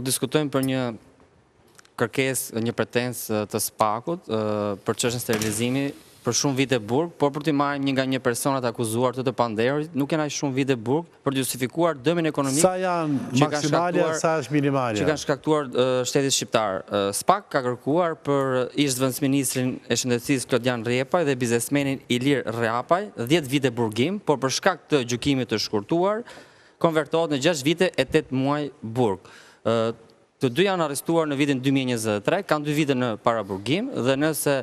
po diskutojmë për një kërkesë, një pretensë të SPAK-ut për çështën sterilizimi për shumë vite burg, por për të marrë një nga një personat akuzuar të pandehurit, nuk janë aq shumë vite burg për të justifikuar dëmin ekonomik. Sa janë maksimale, sa është minimale? Që kanë shkaktuar shtetit shqiptar. SPAK ka kërkuar për ish-zëvendësministrin e shëndetësisë Klodian Rjepaj dhe biznesmenin Ilir Rjapaj 10 vite burgim, por për shkak të gjykimit të shkurtuar, konvertohet në 6 vite e 8 muaj burg. Të dy janë arrestuar në vitin 2023, kanë 2 vite në paraburgim dhe nëse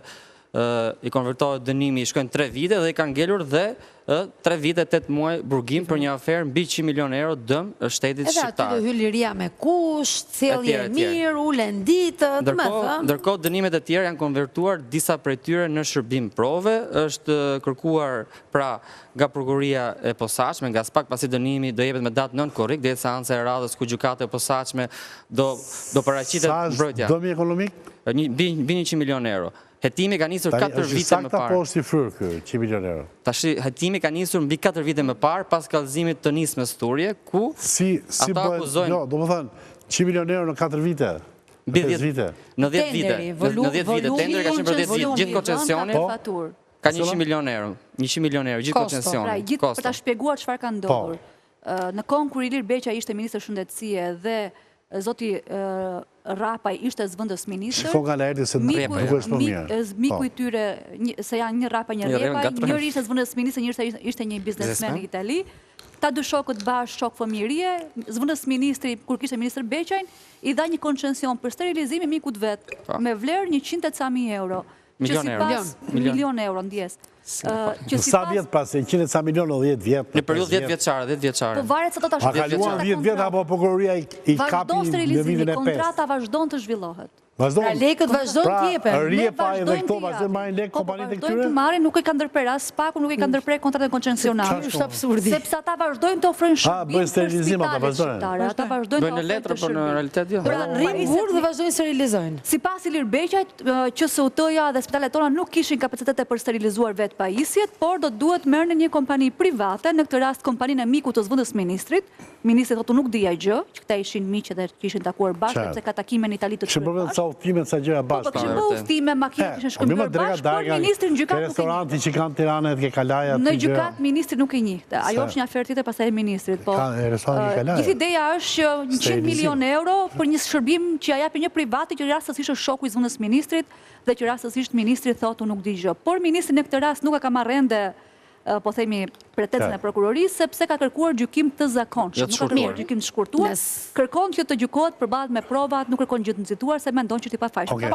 i konvertohet dënimi, i shkojnë 3 vite dhe i kanë ngelur dhe 3 vite 8 muaj burgim për një aferë mbi 100 milion euro dëm shtetit shqiptar. Edhe aty do hy liria me kusht, sjellje mirë, ulen ditë, të më thënë. Ndërkohë dënimet e tjera janë konvertuar disa prej tyre në shërbim prove, është kërkuar pra nga prokuroria e posaçme, nga SPAK, pasi dënimi do jepet me datë 9 korrik, deri seanca e radhës ku gjykata e posaçme do paraqitet mbrojtja. Sa është dëmi ekonomik? Mbi 100 milion euro. Hetimi ka nisur 4 vite më parë. Po është i fryrë ky 100 milion euro. Tash hetimi ka nisur mbi 4 vite më parë pas kallëzimit të nismës Turje, ku ata akuzojnë. Jo, domethënë 100 milion euro në 4 vite. Në 10 vite. Në 10 vite. Tenderi ka qenë për 10 vite. Gjithë koncesionin ka 100 milion euro. 100 milion euro gjithë koncesionin. Gjithë për ta shpjeguar çfarë ka ndodhur. Në kohën kur Ilir Beqa ishte ministër shëndetësie dhe zoti Rapaj ishte zëvendës ministër. Shiko nga lajri se nuk është më mirë. Miku i tyre, se janë një Rapa, një Repaj, njëri ishte zëvendës ministër, njëri ishte një biznesmen në Itali. Ta dy shokët bashkë, shok fëmijërie, zëvendës ministri, kur kishte ministër Beqajn, i dha një koncesion për sterilizim mikut vet, me vlerë 100.000 euro. Milion euro, ndjes. Sa vjetë pas, 100 milion o 10 vjetë? Një periudhë 10 vjeçare. Po varet se do ta shpjegojë. A kaluan 10 vjetë apo prokuroria i kapi në vitin e 5? Kontrata vazhdon të zhvillohet. Pra lekët vazhdojnë t'jepen. Pra Rjepaj dhe këto vazhdojnë marrin lekë kompanitë e këtyre? Vazhdojnë të marrin, nuk e kanë ndërprer as SPAK-u, nuk e kanë ndërprer kontratën koncesionare. Është absurdi. Sepse ata vazhdojnë të ofrojnë shërbim. Bëjnë sterilizim ata vazhdojnë. Ata vazhdojnë të ofrojnë në letër, por në realitet jo. Pra rrinë burg dhe vazhdojnë sterilizojnë. Sipas Ilir Beqajt, QSUT-ja dhe spitalet tona nuk kishin kapacitete për sterilizuar vetë pajisjet, por do duhet merrnë një kompani private, në këtë rast kompaninë e mikut të zëvendës ministrit. Ministri thotë nuk dija gjë, që këta ishin miqë dhe kishin takuar bashkë, sepse ka takime në Itali të kryer bashkë. Sa udhime sa gjëra bashkë. Po kishin bërë udhime, makina kishin shkëmbyer bashkë, por ministri në gjykatë nuk e njihte. Restoranti që kanë Tiranë dhe Kalaja. Në gjykatë ministri nuk e njihte. Ajo është një aferë tjetër pastaj e ministrit, po. Gjithë ideja është që 100 milion euro për një shërbim që ja japi një privati që rastësisht është shoku i zëvendës ministrit dhe që rastësisht ministri thotë nuk di gjë. Por ministri në këtë rast nuk e ka marrë ende po themi pretensën e prokurorisë sepse ka kërkuar gjykim të zakonshëm, nuk ka kërkuar gjykim të shkurtuar, kërkon që të gjykohet përballë me provat, nuk kërkon gjë të nxituar se mendon që është i pafajshëm.